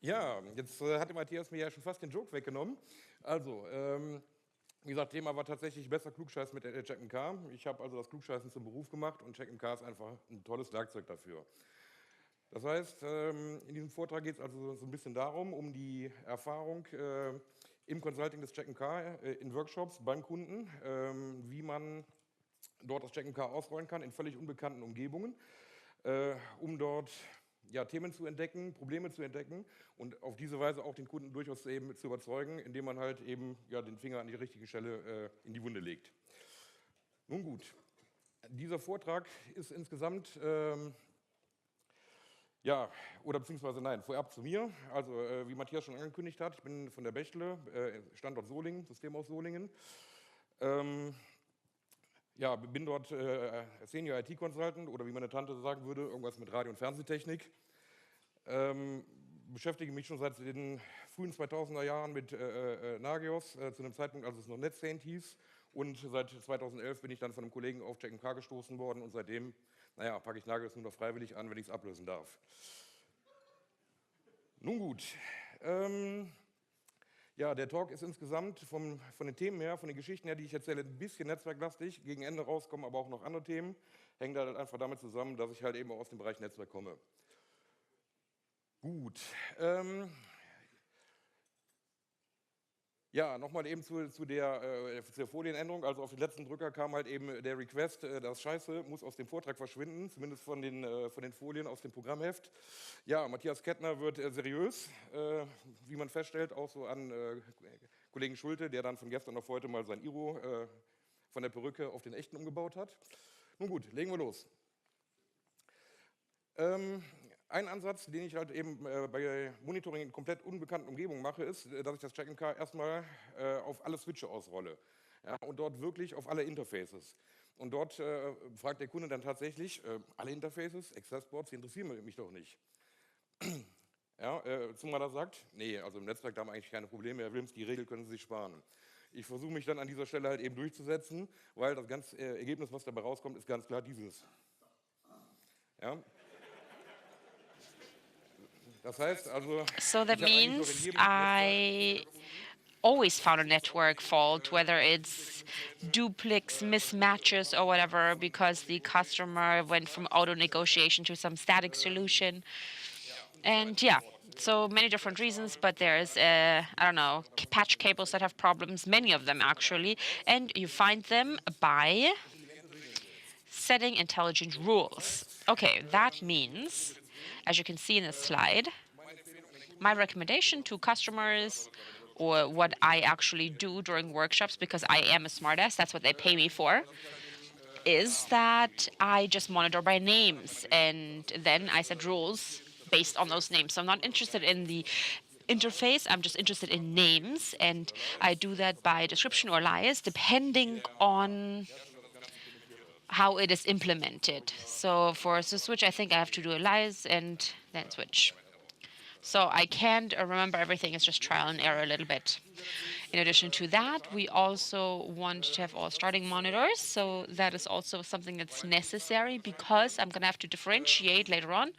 Ja, jetzt hatte Matthias mir ja schon fast den Joke weggenommen. Also, wie gesagt, Thema war tatsächlich besser Klugscheiß mit Check&K. Ich habe also das Klugscheißen zum Beruf gemacht und Check&K ist einfach ein tolles Werkzeug dafür. Das heißt, in diesem Vortrag geht es also so ein bisschen darum, um die Erfahrung im Consulting des Check&K in Workshops beim Kunden, wie man dort das Check&K ausrollen kann in völlig unbekannten Umgebungen, um dort ja, Themen zu entdecken, Probleme zu entdecken und auf diese Weise auch den Kunden durchaus eben zu überzeugen, indem man halt eben ja, den Finger an die richtige Stelle in die Wunde legt. Nun gut, dieser Vortrag ist insgesamt, ja, oder beziehungsweise nein, vorab zu mir. Also wie Matthias schon angekündigt hat, ich bin von der Bechtle, Standort Solingen, System aus Solingen. Ja, bin dort Senior IT-Consultant oder wie meine Tante sagen würde, irgendwas mit Radio- und Fernsehtechnik. Beschäftige mich schon seit den frühen 2000er Jahren mit Nagios, zu einem Zeitpunkt, als es noch NetSaint hieß. Und seit 2011 bin ich dann von einem Kollegen auf Check&K gestoßen worden und seitdem, naja, packe ich Nagios nur noch freiwillig an, wenn ich es ablösen darf. Nun gut. Ja, der Talk ist insgesamt von den Themen her, von den Geschichten her, die ich erzähle, ein bisschen netzwerklastig. Gegen Ende rauskommen aber auch noch andere Themen. Hängen da halt einfach damit zusammen, dass ich halt eben auch aus dem Bereich Netzwerk komme. Gut. Ja, nochmal eben zu der Folienänderung. Also auf den letzten Drücker kam halt eben der Request, das Scheiße muss aus dem Vortrag verschwinden, zumindest von den Folien aus dem Programmheft. Ja, Matthias Kettner wird seriös, wie man feststellt, auch so an Kollegen Schulte, der dann von gestern auf heute mal sein Iro von der Perücke auf den echten umgebaut hat. Nun gut, legen wir los. Ein Ansatz, den ich halt eben bei Monitoring in komplett unbekannten Umgebungen mache, ist, dass ich das Check&K erstmal auf alle Switche ausrolle, ja, und dort wirklich auf alle Interfaces. Und dort fragt der Kunde dann tatsächlich, alle Interfaces, Access-Boards, die interessieren mich doch nicht. Ja, zumal er sagt, nee, also im Netzwerk da haben wir eigentlich keine Probleme, Herr Wilms, die Regel können Sie sich sparen. Ich versuche mich dann an dieser Stelle halt eben durchzusetzen, weil das ganze Ergebnis, was dabei rauskommt, ist ganz klar dieses. Ja. Das heißt also, So that means I always found a network fault, whether it's duplicates, mismatches, or whatever, because the customer went from auto negotiation to some static solution. And yeah, so many different reasons, but there's, I don't know, patch cables that have problems, many of them actually, and you find them by setting intelligent rules. Okay, that means, as you can see in the slide, my recommendation to customers, or what I actually do during workshops, because I am a smartass, that's what they pay me for, is that I just monitor by names, and then I set rules based on those names. So I'm not interested in the interface, I'm just interested in names, and I do that by description or lias, depending on how it is implemented. So for the switch, I think I have to do a lias and then switch. So I can't remember everything, it's just trial and error a little bit. In addition to that, we also want to have all starting monitors. So that is also something that's necessary because I'm going to have to differentiate later on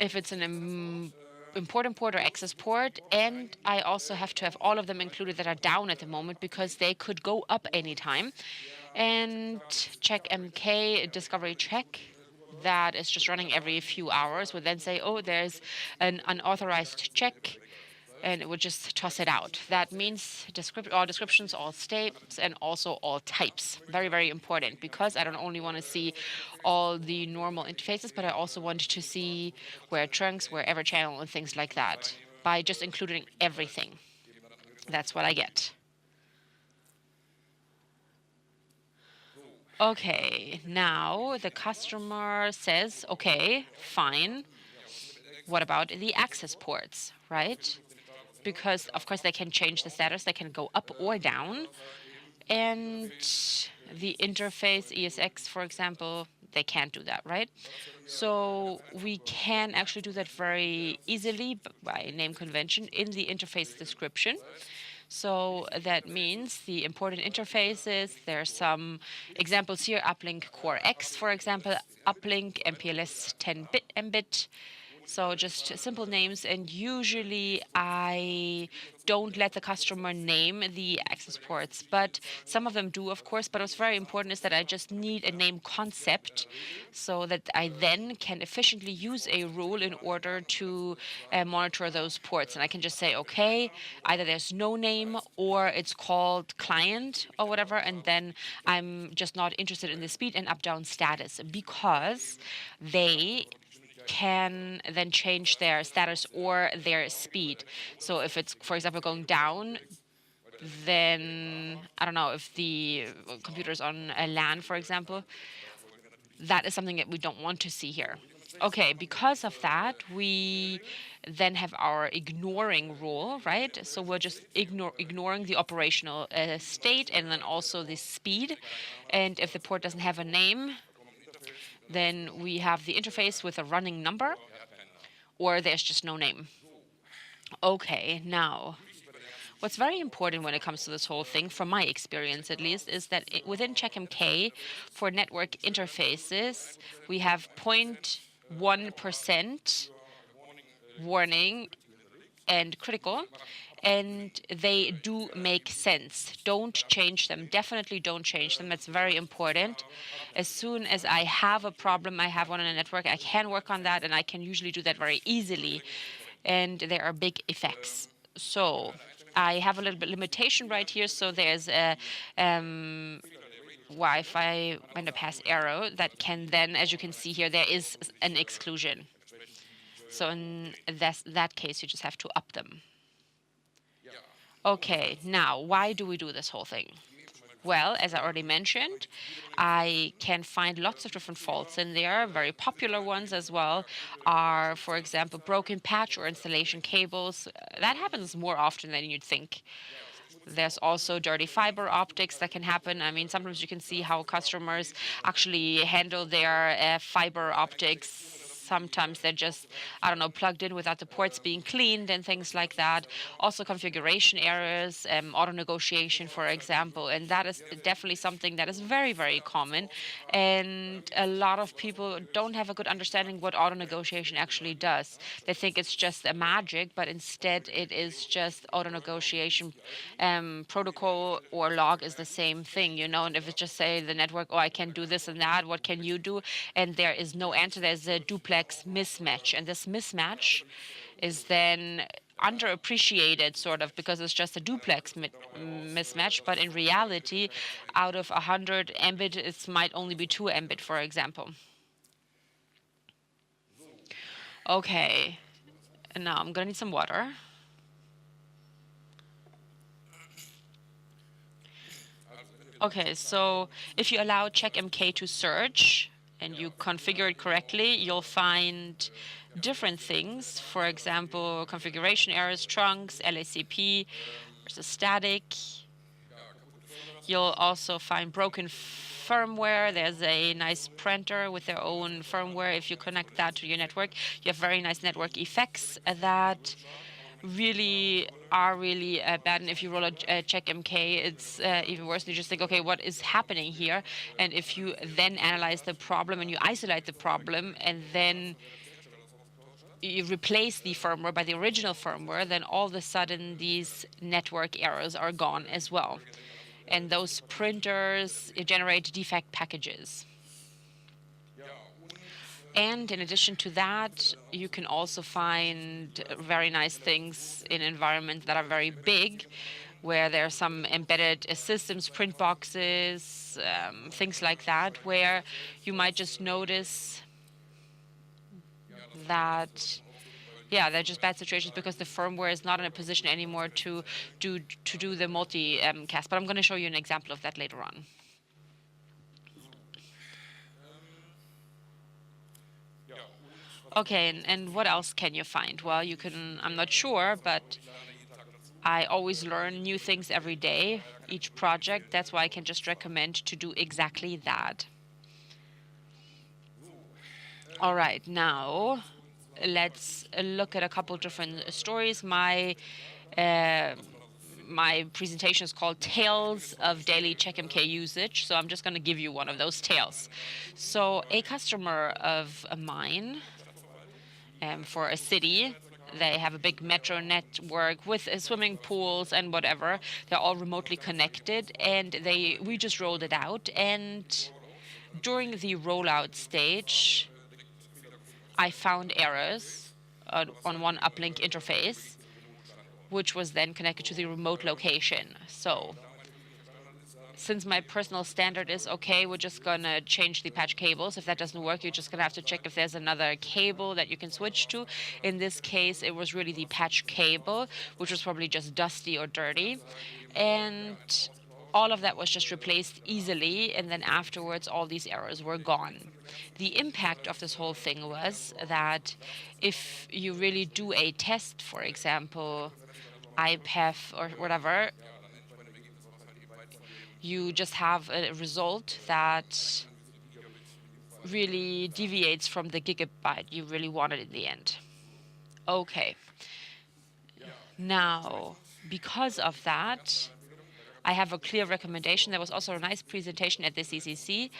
if it's an important port or access port. And I also have to have all of them included that are down at the moment because they could go up anytime. And check MK, discovery check, that is just running every few hours, would then say, oh, there's an unauthorized check, and it would just toss it out. That means all descriptions, all states, and also all types. Very, very important, because I don't only want to see all the normal interfaces, but I also want to see where trunks, where ever channel, and things like that, by just including everything. That's what I get. Okay, now the customer says, okay, fine. What about the access ports, right? Because, of course, they can change the status. They can go up or down. And the interface, ESX, for example, they can't do that, right? So we can actually do that very easily by name convention in the interface description. So that means the important interfaces, there are some examples here, uplink core X, for example, uplink MPLS 10-bit Mbit, So just simple names, and usually I don't let the customer name the access ports, but some of them do, of course. But what's very important is that I just need a name concept so that I then can efficiently use a rule in order to monitor those ports. And I can just say, okay, either there's no name or it's called client or whatever, and then I'm just not interested in the speed and up-down status, because they can then change their status or their speed. So if it's, for example, going down, then I don't know if the computer's on a LAN, for example, that is something that we don't want to see here. Okay, because of that, we then have our ignoring rule, right? So we're just ignoring the operational state and then also the speed. And if the port doesn't have a name, then we have the interface with a running number, or there's just no name. Okay, now, what's very important when it comes to this whole thing, from my experience at least, is that within CheckMK, for network interfaces, we have 0.1% warning and critical, and they do make sense. Don't change them. Definitely don't change them. That's very important. As soon as I have a problem, I have one in a network, I can work on that, and I can usually do that very easily. And there are big effects. So I have a little bit limitation right here. So there's a Wi-Fi and a pass arrow that can then, as you can see here, there is an exclusion. So in that case, you just have to up them. Okay, now, why do we do this whole thing? Well, as I already mentioned, I can find lots of different faults in there. Very popular ones as well are, for example, broken patch or installation cables. That happens more often than you'd think. There's also dirty fiber optics that can happen. I mean, sometimes you can see how customers actually handle their fiber optics. Sometimes they're just, I don't know, plugged in without the ports being cleaned and things like that. Also configuration errors, auto negotiation, for example. And that is definitely something that is very, very common. And a lot of people don't have a good understanding what auto negotiation actually does. They think it's just a magic, but instead it is just auto negotiation protocol or log is the same thing, you know. And if it's just say the network, oh, I can do this and that, what can you do? And there is no answer. There's a duplex mismatch, and this mismatch is then underappreciated, sort of, because it's just a duplex mismatch, but in reality, out of 100 Mbit, it might only be 2 Mbit, for example. Okay, and now I'm gonna need some water. Okay, so if you allow CheckMK to search, and you configure it correctly, you'll find different things. For example, configuration errors, trunks, LACP versus static. You'll also find broken firmware. There's a nice printer with their own firmware. If you connect that to your network, you have very nice network effects that really are really bad. And if you roll a CheckMK, it's even worse. And you just think, okay, what is happening here? And if you then analyze the problem and you isolate the problem and then you replace the firmware by the original firmware, then all of a sudden these network errors are gone as well. And those printers generate defect packages. And in addition to that, you can also find very nice things in environments that are very big, where there are some embedded systems, print boxes, things like that, where you might just notice that, yeah, they're just bad situations because the firmware is not in a position anymore to do the multicast. But I'm going to show you an example of that later on. Okay, and what else can you find? Well, you can, I'm not sure, but I always learn new things every day, each project. That's why I can just recommend to do exactly that. All right, now let's look at a couple different stories. My presentation is called Tales of Daily CheckMK Usage, so I'm just going to give you one of those tales. So a customer of mine for a city. They have a big metro network with swimming pools and whatever. They're all remotely connected, and we just rolled it out. And during the rollout stage, I found errors on one uplink interface, which was then connected to the remote location. So since my personal standard is, okay, we're just going to change the patch cables. If that doesn't work, you're just going to have to check if there's another cable that you can switch to. In this case, it was really the patch cable, which was probably just dusty or dirty. And all of that was just replaced easily, and then afterwards all these errors were gone. The impact of this whole thing was that if you really do a test, for example, IPEF or whatever, you just have a result that really deviates from the gigabyte you really wanted in the end. Okay. Now, because of that, I have a clear recommendation. There was also a nice presentation at the CCC.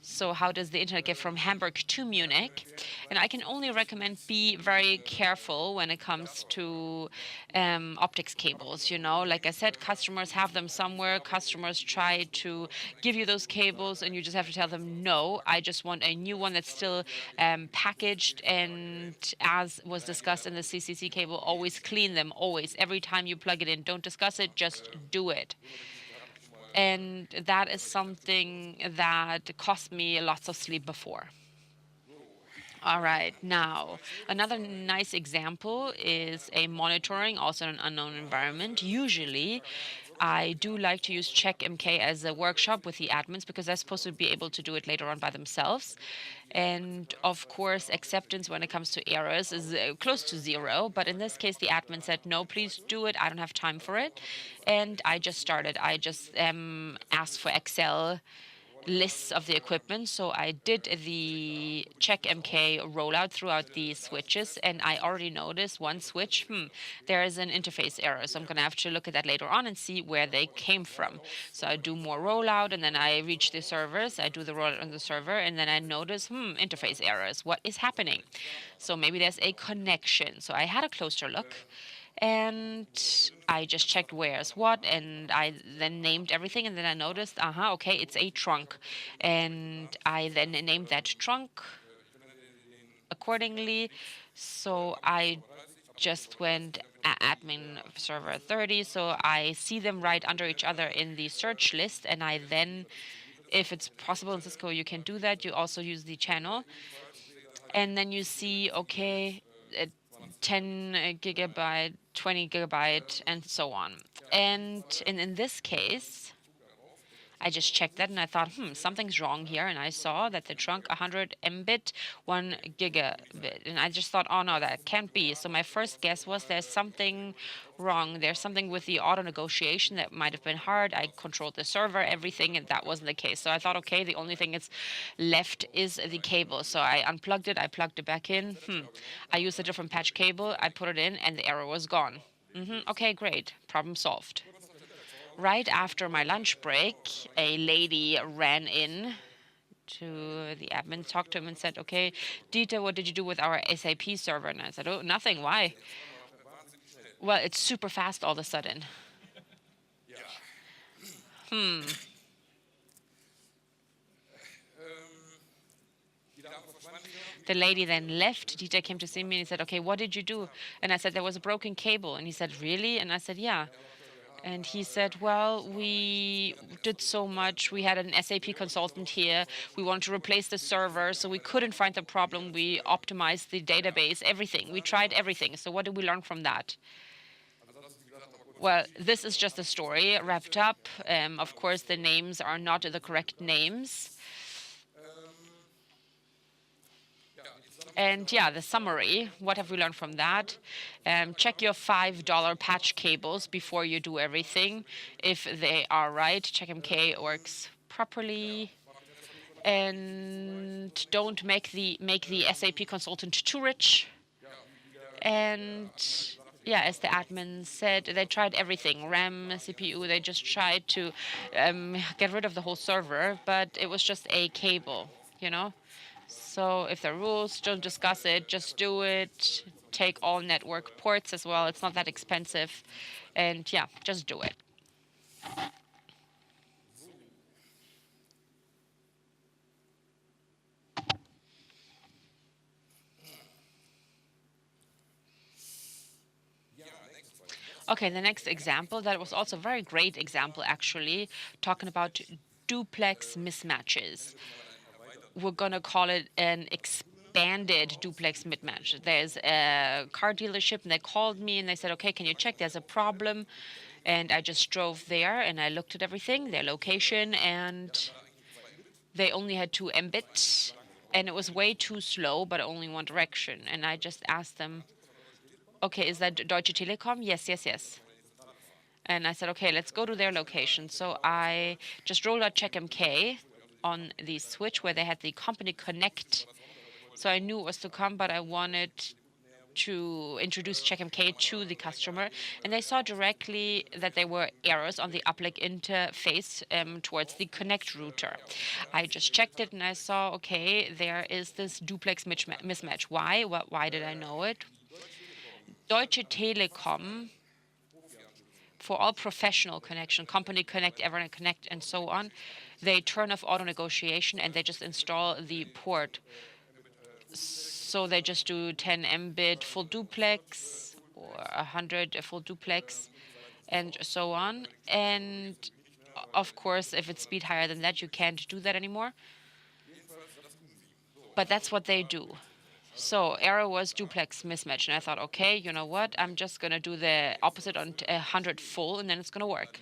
So how does the internet get from Hamburg to Munich? And I can only recommend be very careful when it comes to optics cables. You know, like I said, customers have them somewhere. Customers try to give you those cables, and you just have to tell them, no, I just want a new one that's still packaged. And as was discussed in the CCC cable, always clean them, always. Every time you plug it in, don't discuss it, just do it. And that is something that cost me lots of sleep before. All right, now, another nice example is a monitoring, also in an unknown environment. Usually, I do like to use CheckMK as a workshop with the admins because they're supposed to be able to do it later on by themselves. And of course, acceptance when it comes to errors is close to zero. But in this case, the admin said, no, please do it. I don't have time for it. And I just started. I just asked for Excel lists of the equipment. So I did the CheckMK rollout throughout the switches, and I already noticed one switch, there is an interface error. So I'm going to have to look at that later on and see where they came from. So I do more rollout, and then I reach the servers. I do the rollout on the server, and then I notice, interface errors. What is happening? So maybe there's a connection. So I had a closer look. And I just checked where's what, and I then named everything, and then I noticed, okay, it's a trunk. And I then named that trunk accordingly. So I just went admin server 30, so I see them right under each other in the search list, and I then, if it's possible in Cisco, you can do that. You also use the channel. And then you see, okay, 10 gigabyte, 20 gigabyte, and so on. And in this case, I just checked that and I thought, something's wrong here. And I saw that the trunk 100 mbit, 1 gigabit. And I just thought, oh no, that can't be. So my first guess was there's something wrong. There's something with the auto negotiation that might have been hard. I controlled the server, everything, and that wasn't the case. So I thought, okay, the only thing that's left is the cable. So I unplugged it, I plugged it back in. I used a different patch cable, I put it in, and the error was gone. Okay, great. Problem solved. Right after my lunch break, a lady ran in to the admin, talked to him and said, okay, Dieter, what did you do with our SAP server? And I said, oh, nothing. Why? Well, it's super fast all of a sudden. The lady then left. Dieter came to see me and he said, okay, what did you do? And I said, there was a broken cable. And he said, really? And I said, yeah. And he said, well, we did so much. We had an SAP consultant here. We wanted to replace the server, so we couldn't find the problem. We optimized the database, everything. We tried everything. So what did we learn from that? Well, this is just a story wrapped up. Of course, the names are not the correct names. And yeah, the summary, what have we learned from that? Check your $5 patch cables before you do everything. If they are right, CheckMK works properly. And don't make the SAP consultant too rich. And yeah, as the admin said, they tried everything, RAM, CPU, they just tried to get rid of the whole server, but it was just a cable, you know? So if there are rules, don't discuss it, just do it. Take all network ports as well. It's not that expensive. And yeah, just do it. Okay, the next example, that was also a very great example actually, talking about duplex mismatches. We're gonna call it an expanded duplex mismatch. There's a car dealership and they called me and they said, okay, can you check? There's a problem. And I just drove there and I looked at everything, their location, and they only had 2 Mbit and it was way too slow, but only one direction. And I just asked them, okay, is that Deutsche Telekom? Yes, yes, yes. And I said, okay, let's go to their location. So I just rolled out CheckMK on the switch where they had the company connect. So I knew it was to come, but I wanted to introduce CheckMK to the customer. And they saw directly that there were errors on the uplink interface towards the connect router. I just checked it and I saw, okay, there is this duplex mismatch. Why? Well, why did I know it? Deutsche Telekom, for all professional connection, company connect, everyone connect, and so on, they turn off auto negotiation and they just install the port. So they just do 10 Mbit full duplex or 100 full duplex and so on. And of course, if it's speed higher than that, you can't do that anymore. But that's what they do. So error was duplex mismatch. And I thought, okay, you know what? I'm just going to do the opposite on 100 full and then it's going to work.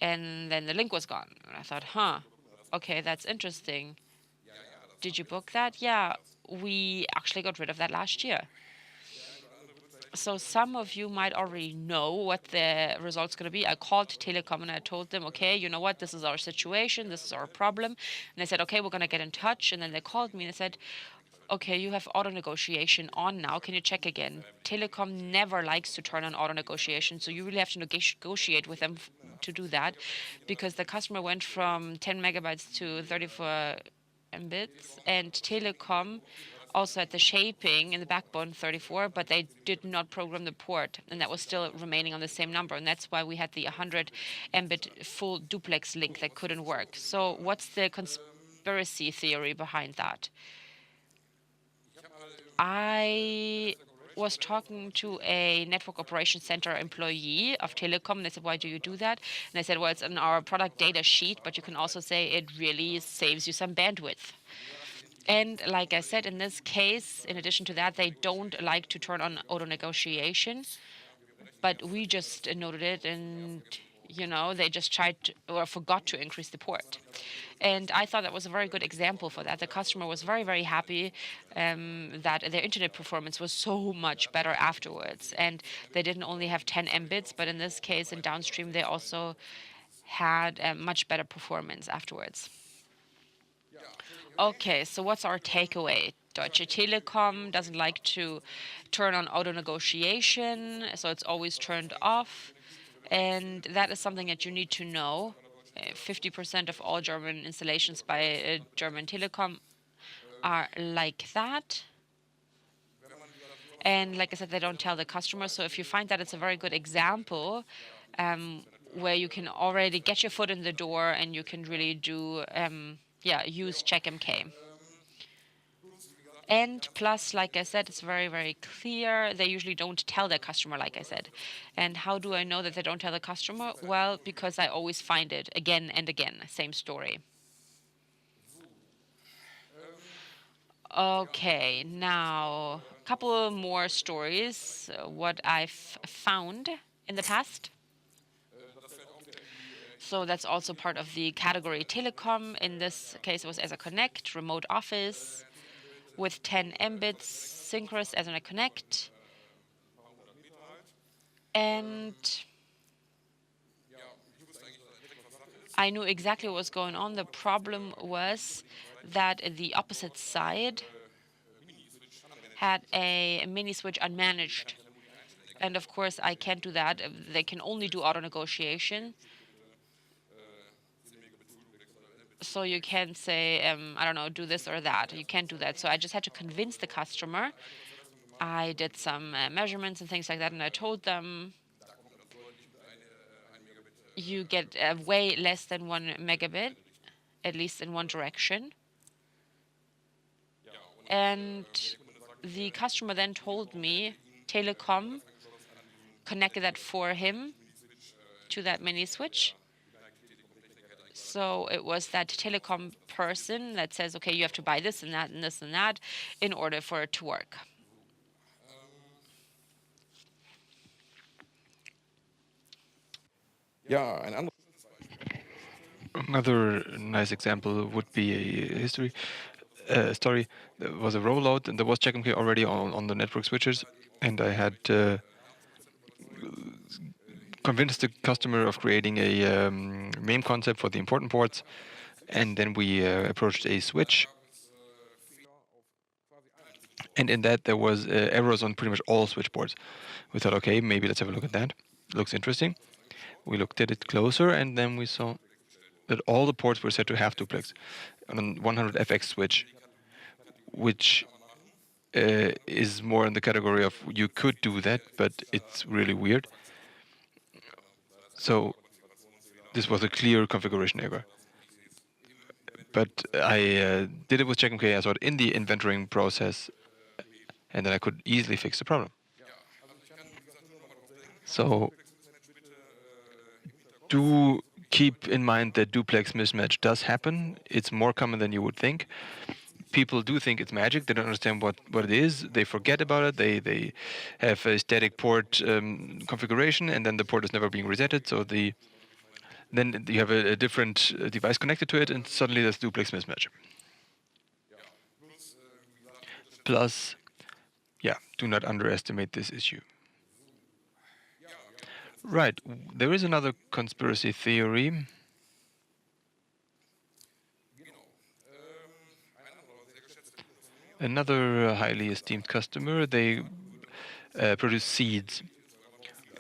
And then the link was gone. And I thought, huh, okay, that's interesting. Did you book that? Yeah, we actually got rid of that last year. So some of you might already know what the result's going to be. I called Telecom and I told them, okay, you know what, this is our situation, this is our problem. And they said, okay, we're going to get in touch. And then they called me and they said, okay, you have auto negotiation on now. Can you check again? Telecom never likes to turn on auto negotiation, so you really have to negotiate with them to do that, because the customer went from 10 megabytes to 34 Mbits, and Telecom also had the shaping in the backbone 34, but they did not program the port, and that was still remaining on the same number, and that's why we had the 100 Mbit full duplex link that couldn't work. So what's the conspiracy theory behind that? I was talking to a network operations center employee of Telecom, and they said, why do you do that? And I said, well, it's in our product data sheet, but you can also say it really saves you some bandwidth. And like I said, in this case, in addition to that, they don't like to turn on auto negotiation, but we just noted it and they just tried to, or forgot to increase the port. And I thought that was a very good example for that. The customer was very, very happy that their internet performance was so much better afterwards. And they didn't only have 10 Mbits, but in this case, in downstream, they also had much better performance afterwards. Okay, so what's our takeaway? Deutsche Telekom doesn't like to turn on auto negotiation, so it's always turned off. And that is something that you need to know. 50% of all German installations by German Telekom are like that. And like I said, they don't tell the customer. So if you find that, it's a very good example where you can already get your foot in the door and you can really do, use CheckMK. And plus, like I said, it's very, very clear. They usually don't tell their customer, like I said. And how do I know that they don't tell the customer? Well, because I always find it again and again. Same story. Okay, now a couple more stories, what I've found in the past. So that's also part of the category telecom. In this case, it was as a connect, remote office, with 10 Mbits, synchronous as a connect. And I knew exactly what was going on. The problem was that the opposite side had a mini switch unmanaged. And of course, I can't do that. They can only do auto negotiation. So you can't say, I don't know, do this or that. You can't do that. So I just had to convince the customer. I did some measurements and things like that, and I told them you get way less than 1 megabit, at least in one direction. And the customer then told me Telecom connected that for him to that mini switch. So it was that telecom person that says, okay, you have to buy this and that and this and that in order for it to work. Ja, ein anderes Another nice example would be a history story. There was a rollout, and there was check-in already on the network switches, and I had convinced the customer of creating a MAME concept for the important ports, and then we approached a switch, and in that there was errors on pretty much all switch ports. We thought, okay, maybe let's have a look at that. Looks interesting. We looked at it closer, and then we saw that all the ports were set to half duplex on a 100FX switch, which is more in the category of you could do that, but it's really weird. So this was a clear configuration error. But I did it with CheckMK. I saw it in the inventorying process, and then I could easily fix the problem. So do keep in mind that duplex mismatch does happen. It's more common than you would think. People do think it's magic. They don't understand what it is. They forget about it. They have a static port configuration, and then the port is never being resetted. So then you have a different device connected to it, and suddenly there's duplex mismatch. Plus, yeah, do not underestimate this issue. Right, there is another conspiracy theory. Another highly esteemed customer, they produce seeds.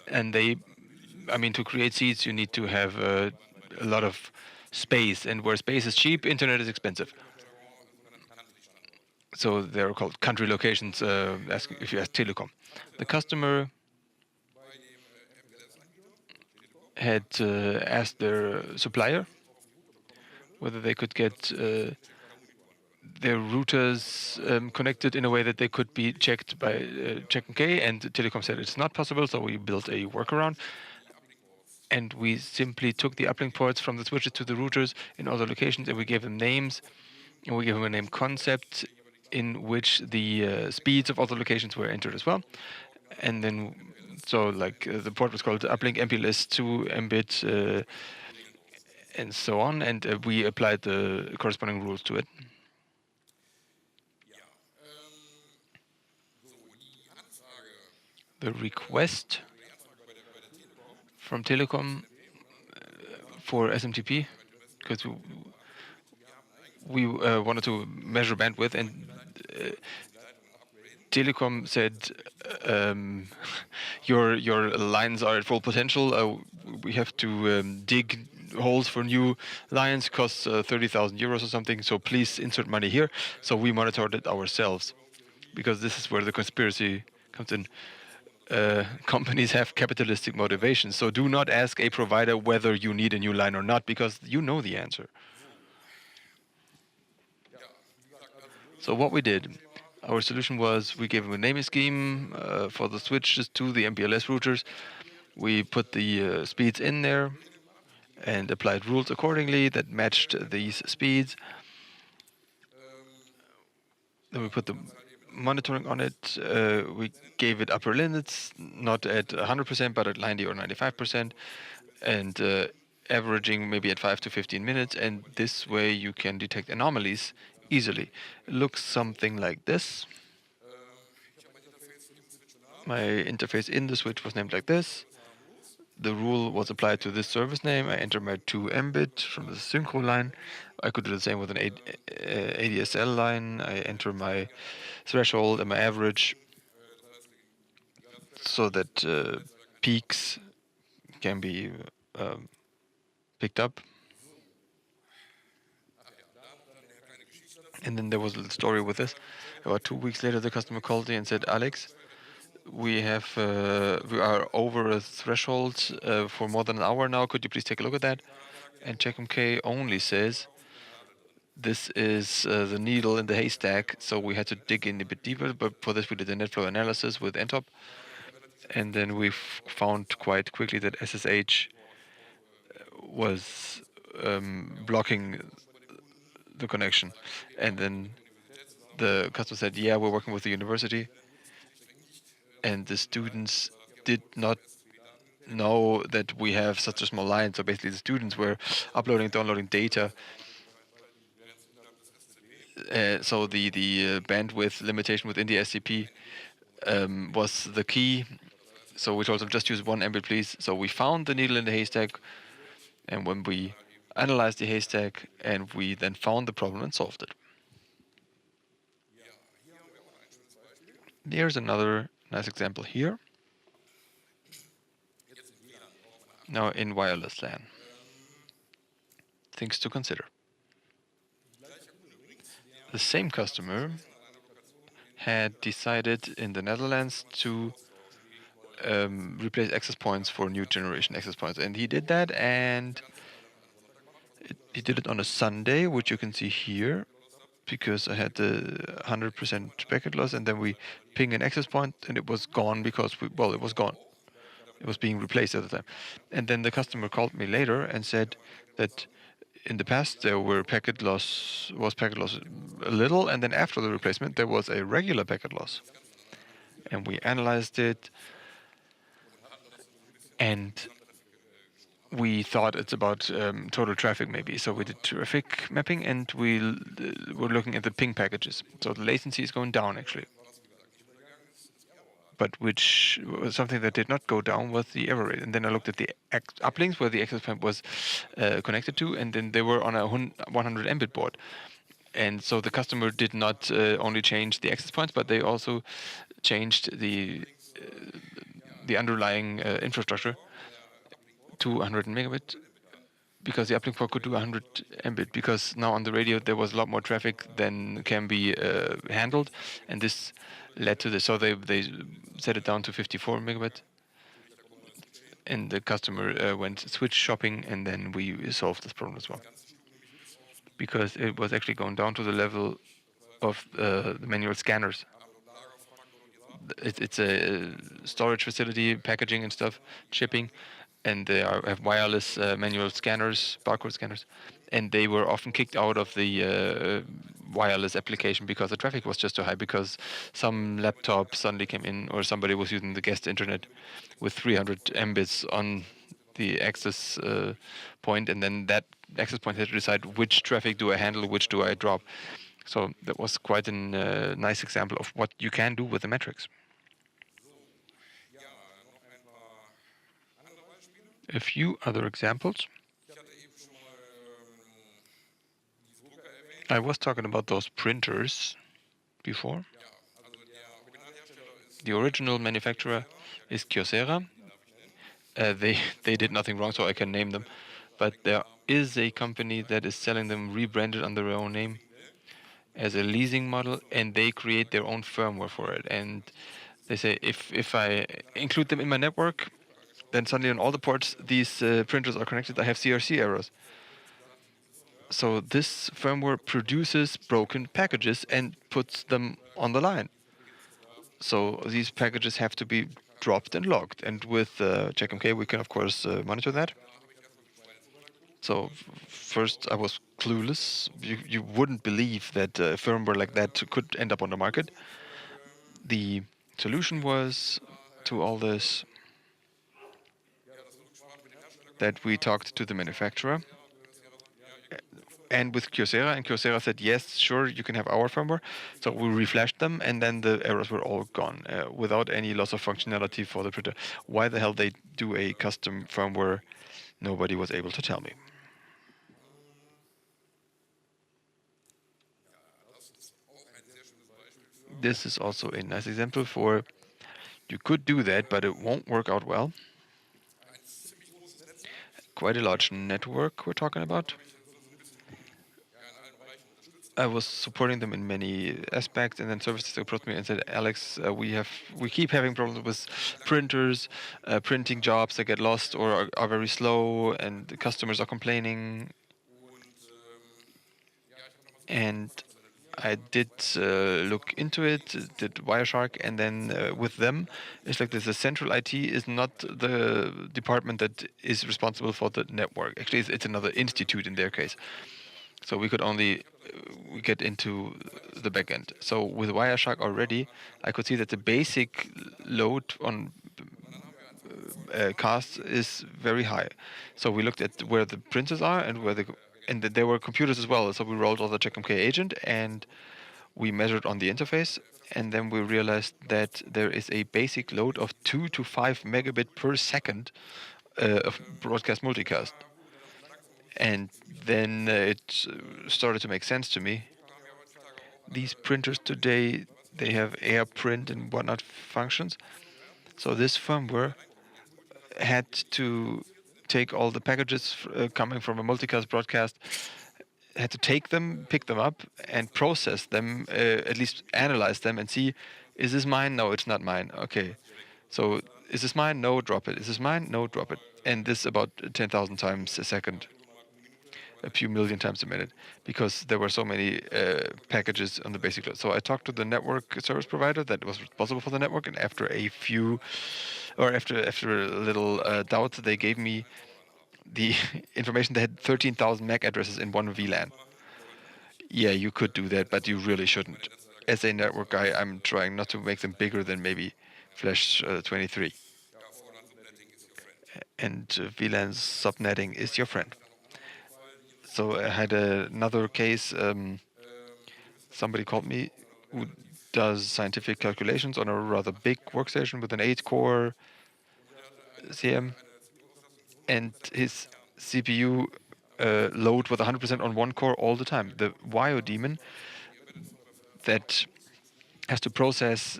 And to create seeds, you need to have a lot of space. And where space is cheap, internet is expensive. So they're called country locations, if you ask Telecom. The customer had asked their supplier whether they could get their routers connected in a way that they could be checked by CheckMK, and Telecom said it's not possible, so we built a workaround. And we simply took the uplink ports from the switches to the routers in other locations, and we gave them names, and we gave them a name concept in which the speeds of other locations were entered as well. And then, so like the port was called uplink MPLS 2 Mbit, and so on, and we applied the corresponding rules to it. The request from Telecom for SMTP, because we wanted to measure bandwidth, and Telecom said your lines are at full potential. We have to dig holes for new lines, costs 30,000 euros or something. So please insert money here. So we monitored it ourselves, because this is where the conspiracy comes in. Companies have capitalistic motivations. So do not ask a provider whether you need a new line or not, because you know the answer. So what we did, our solution was we gave them a naming scheme for the switches to the MPLS routers. We put the speeds in there and applied rules accordingly that matched these speeds. Then we put the monitoring on it. We gave it upper limits, not at 100%, but at 90 or 95%, and averaging maybe at 5 to 15 minutes. And this way you can detect anomalies easily. It looks something like this. My interface in the switch was named like this. The rule was applied to this service name. I enter my 2 Mbit from the synchro line. I could do the same with an ADSL line. I enter my threshold and my average so that peaks can be picked up. And then there was a little story with this. About 2 weeks later, the customer called me and said, Alex, we are over a threshold for more than an hour now. Could you please take a look at that? And CheckMK only says this is the needle in the haystack, so we had to dig in a bit deeper. But for this, we did a net flow analysis with NTOP, and then we found quite quickly that SSH was blocking the connection. And then the customer said, "Yeah, we're working with the university," and the students did not know that we have such a small line. So basically, the students were uploading, downloading data. So the bandwidth limitation within the SCP was the key. So we told them just use 1 Mbit, please. So we found the needle in the haystack, and when we analyzed the haystack, and we then found the problem and solved it. Here's another nice example here. Now in wireless LAN. Things to consider. The same customer had decided in the Netherlands to replace access points for new generation access points. And he did that, and he did it on a Sunday, which you can see here, because I had the 100% packet loss, and then we ping an access point, and it was gone because, it was gone. It was being replaced at the time. And then the customer called me later and said that in the past there was packet loss a little, and then after the replacement there was a regular packet loss. And we analyzed it, and we thought it's about total traffic maybe. So we did traffic mapping, and we were looking at the ping packages. So the latency is going down actually. But which was something that did not go down was the error rate. And then I looked at the uplinks where the access point was connected to, and then they were on a 100 Mbit board. And so the customer did not only change the access points, but they also changed the underlying infrastructure to 100 megabit, because the uplink port could do 100 Mbit, because now on the radio there was a lot more traffic than can be handled, and this led to this. So they set it down to 54 megabit, and the customer went switch shopping, and then we solved this problem as well, because it was actually going down to the level of the manual scanners. It's a storage facility, packaging and stuff, shipping, and they have wireless manual scanners, barcode scanners, and they were often kicked out of the wireless application because the traffic was just too high, because some laptop suddenly came in, or somebody was using the guest internet with 300 Mbits on the access point, and then that access point had to decide which traffic do I handle, which do I drop. So that was quite a nice example of what you can do with the metrics. A few other examples. I was talking about those printers before. The original manufacturer is Kyocera. They did nothing wrong, so I can name them. But there is a company that is selling them rebranded under their own name as a leasing model, and they create their own firmware for it. And they say if I include them in my network, then suddenly on all the ports these printers are connected, I have CRC errors. So this firmware produces broken packages and puts them on the line. So these packages have to be dropped and logged. And with CheckMK, we can, of course, monitor that. So first, I was clueless. You wouldn't believe that firmware like that could end up on the market. The solution was to all this that we talked to the manufacturer and with Kyocera, and Kyocera said, yes, sure, you can have our firmware. So we reflashed them, and then the errors were all gone without any loss of functionality for the printer. Why the hell they do a custom firmware, nobody was able to tell me. This is also a nice example for you could do that, but it won't work out well. Quite a large network we're talking about. I was supporting them in many aspects, and then service desk approached me and said, "Alex, we keep having problems with printers, printing jobs that get lost or are very slow, and the customers are complaining." And I did look into it, did Wireshark, and then with them, it's like the central IT is not the department that is responsible for the network. Actually, it's another institute in their case. So we could only get into the backend. So with Wireshark already, I could see that the basic load on casts is very high. So we looked at where the printers are and and that there were computers as well. So we rolled all the CheckMK agent and we measured on the interface, and then we realized that there is a basic load of 2 to 5 megabit per second of broadcast multicast. And then it started to make sense to me. These printers today, they have AirPrint and whatnot functions. So this firmware had to take all the packages coming from a multicast broadcast, had to take them, pick them up, and process them, at least analyze them and see, is this mine? No, it's not mine. Okay. So is this mine? No, drop it. Is this mine? No, drop it. And this about 10,000 times a second, a few million times a minute, because there were so many packages on the basic load. So I talked to the network service provider that was responsible for the network, and after a little doubt, they gave me the information. They had 13,000 MAC addresses in one VLAN. Yeah, you could do that, but you really shouldn't. As a network guy, I'm trying not to make them bigger than maybe Flash 23. And VLAN subnetting is your friend. So I had another case. Somebody called me who does scientific calculations on a rather big workstation with an 8-core CM, and his CPU load was 100% on one core all the time. The Wio daemon that has to process,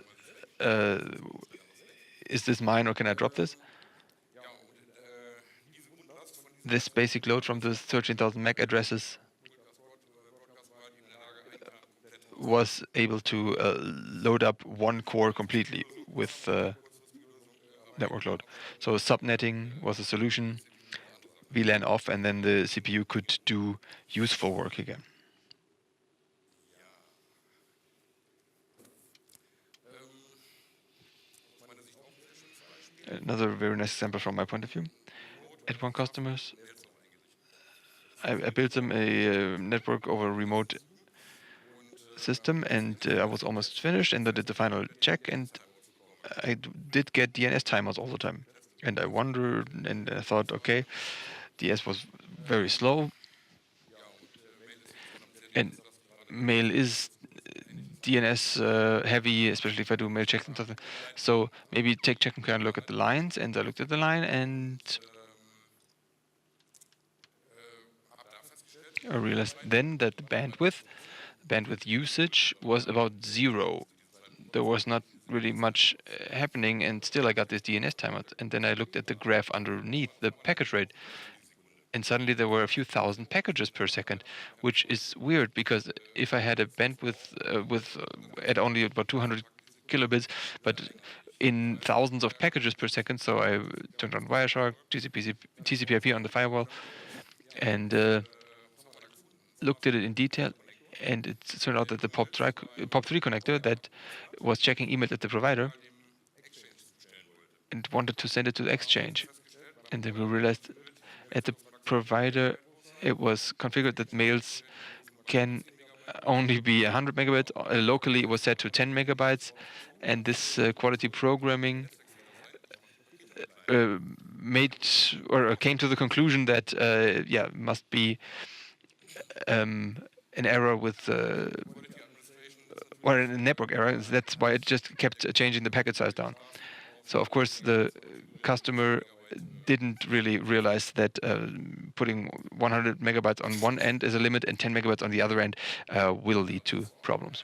is this mine or can I drop this? This basic load from the 13,000 MAC addresses was able to load up one core completely with network load. So subnetting was a solution, VLAN off, and then the CPU could do useful work again. Another very nice example from my point of view. At one customer's, I built them a network over a remote system, and I was almost finished, and I did the final check, and I did get DNS timers all the time. And I wondered, and I thought, okay, DS was very slow, and mail is DNS heavy, especially if I do mail checks and stuff. So maybe take check and look at the lines, and I looked at the line, and I realized then that the bandwidth usage was about 0. There was not really much happening, and still I got this DNS timer. And then I looked at the graph underneath, the package rate, and suddenly there were a few thousand packages per second, which is weird because if I had a bandwidth at only about 200 kilobits, but in thousands of packages per second, so I turned on Wireshark, TCP/IP on the firewall, and looked at it in detail, and it turned out that the POP3 connector that was checking emails at the provider and wanted to send it to the exchange. And then we realized at the provider it was configured that mails can only be 100 megabytes. Locally it was set to 10 megabytes, and this quality programming made or came to the conclusion that must be an error with or a network error. That's why it just kept changing the packet size down. So of course the customer didn't really realize that putting 100 megabytes on one end is a limit and 10 megabytes on the other end will lead to problems.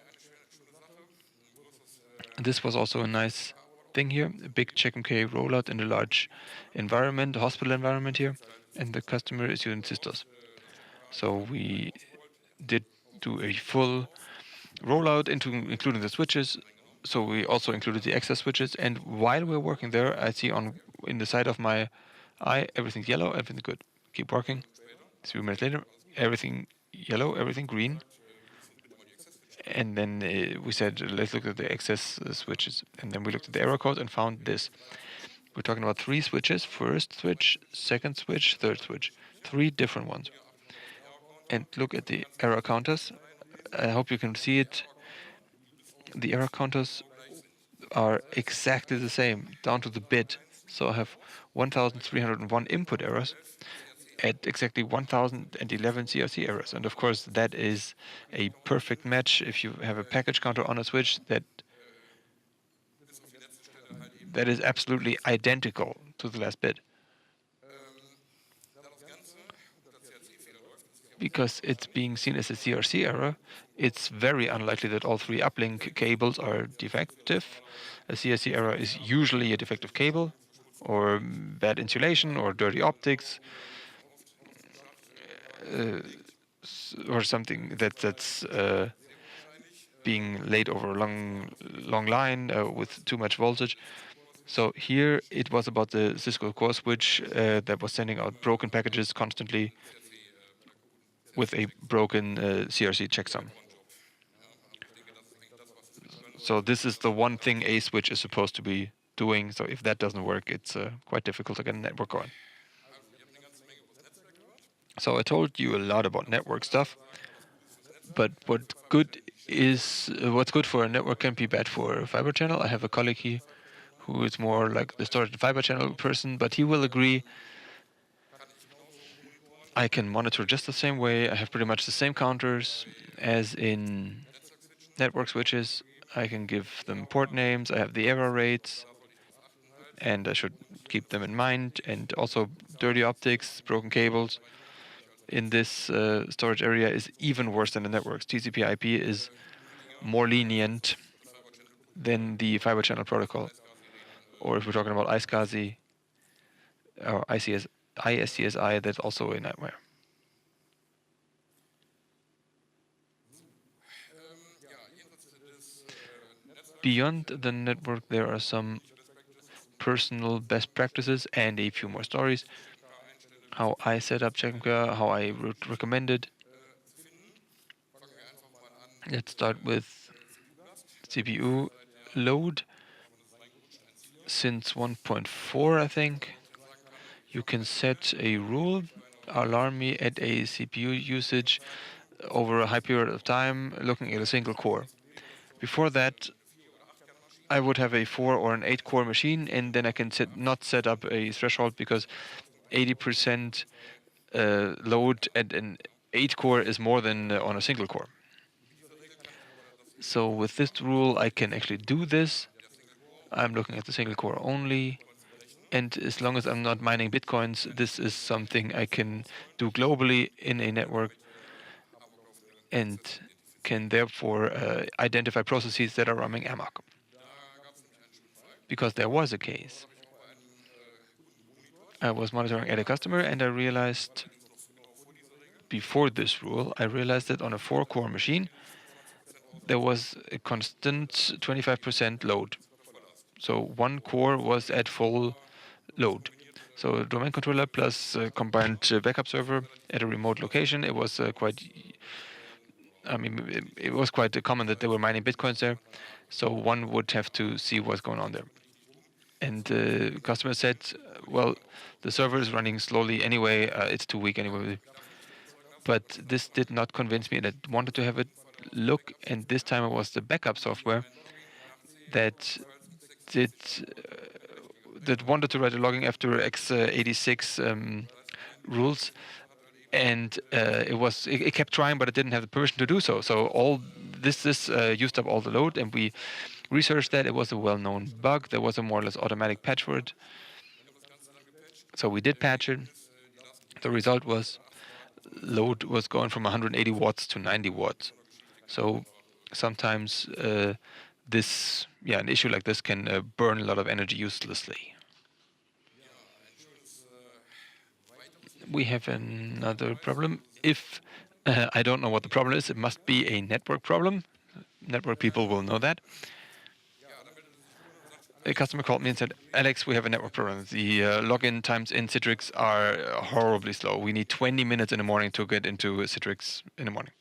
This was also a nice thing here, a big CheckMK rollout in a large environment, hospital environment here, and the customer is using Sisters. So we did do a full rollout including the switches. So we also included the access switches. And while we're working there, I see in the side of my eye, everything's yellow, everything's good. Keep working. 3 minutes later, everything yellow, everything green. And then we said, let's look at the access switches. And then we looked at the error code and found this. We're talking about 3 switches: first switch, second switch, third switch. 3 different ones. And look at the error counters. I hope you can see it. The error counters are exactly the same, down to the bit. So I have 1,301 input errors at exactly 1,011 CRC errors. And of course, that is a perfect match. If you have a package counter on a switch, that is absolutely identical to the last bit. Because it's being seen as a CRC error, it's very unlikely that all 3 uplink cables are defective. A CRC error is usually a defective cable, or bad insulation, or dirty optics, or something that's being laid over a long line with too much voltage. So here it was about the Cisco core switch that was sending out broken packages constantly with a broken CRC checksum. So this is the one thing a switch is supposed to be doing. So if that doesn't work, it's quite difficult to get a network going. So I told you a lot about network stuff, but what's good for a network can be bad for a fiber channel. I have a colleague here who is more like the storage and fiber channel person, but he will agree I can monitor just the same way. I have pretty much the same counters as in network switches. I can give them port names. I have the error rates, and I should keep them in mind. And also dirty optics, broken cables in this storage area is even worse than the networks. TCP/IP is more lenient than the fiber channel protocol. Or if we're talking about iSCSI or ISCSI, that's also a nightmare. Beyond the network, there are some personal best practices and a few more stories. How I set up Checkmka, how I recommend it. Let's start with CPU load. Since 1.4, I think, you can set a rule, alarm me at a CPU usage over a high period of time, looking at a single core. Before that, I would have a 4 or an 8 core machine, and then I can not set up a threshold because 80% load at an 8 core is more than on a single core. So with this rule, I can actually do this. I'm looking at the single core only. And as long as I'm not mining bitcoins, this is something I can do globally in a network and can therefore identify processes that are running amok. Because there was a case. I was monitoring at a customer and I realized, before this rule, I realized that on a 4-core machine, there was a constant 25% load. So 1 core was at full load. So domain controller plus combined backup server at a remote location. It was it was quite common that they were mining bitcoins there. So one would have to see what's going on there. And the customer said, well, the server is running slowly anyway. It's too weak anyway. But this did not convince me, and I wanted to have a look. And this time it was the backup software that wanted to write a logging after x86 rules, and it kept trying, but it didn't have the permission to do so. So all this used up all the load, and we researched that. It was a well-known bug. There was a more or less automatic patch for it. So we did patch it. The result was load was going from 180 watts to 90 watts. So sometimes an issue like this can burn a lot of energy uselessly. We have another problem. If I don't know what the problem is. It must be a network problem. Network people will know that. A customer called me and said, Alex, we have a network problem. The login times in Citrix are horribly slow. We need 20 minutes in the morning to get into Citrix in the morning.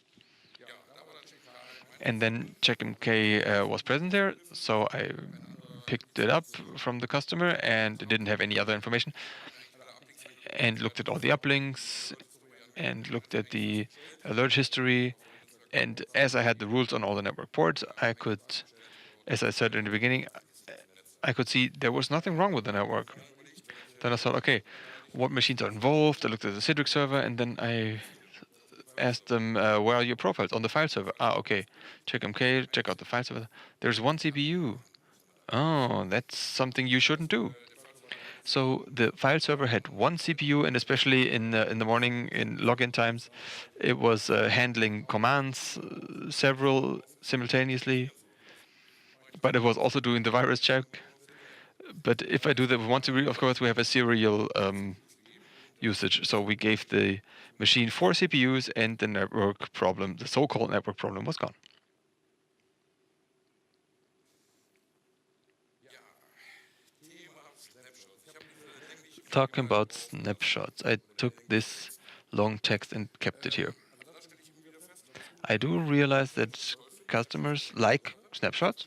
And then CheckMK was present there, so I picked it up from the customer and it didn't have any other information. And looked at all the uplinks and looked at the alert history. And as I had the rules on all the network ports, I could, as I said in the beginning, I could see there was nothing wrong with the network. Then I thought, okay, what machines are involved? I looked at the Citrix server, and then I asked them, where are your profiles? On the file server. Ah, okay. Check MK, check out the file server. There's one CPU. Oh, that's something you shouldn't do. So the file server had one CPU, and especially in the morning in login times, it was handling commands, several simultaneously. But it was also doing the virus check. But if I do that with one CPU, of course, we have a serial usage. So we gave the machine 4 CPUs, and the network problem, the so-called network problem, was gone. Talking about snapshots, I took this long text and kept it here. I do realize that customers like snapshots,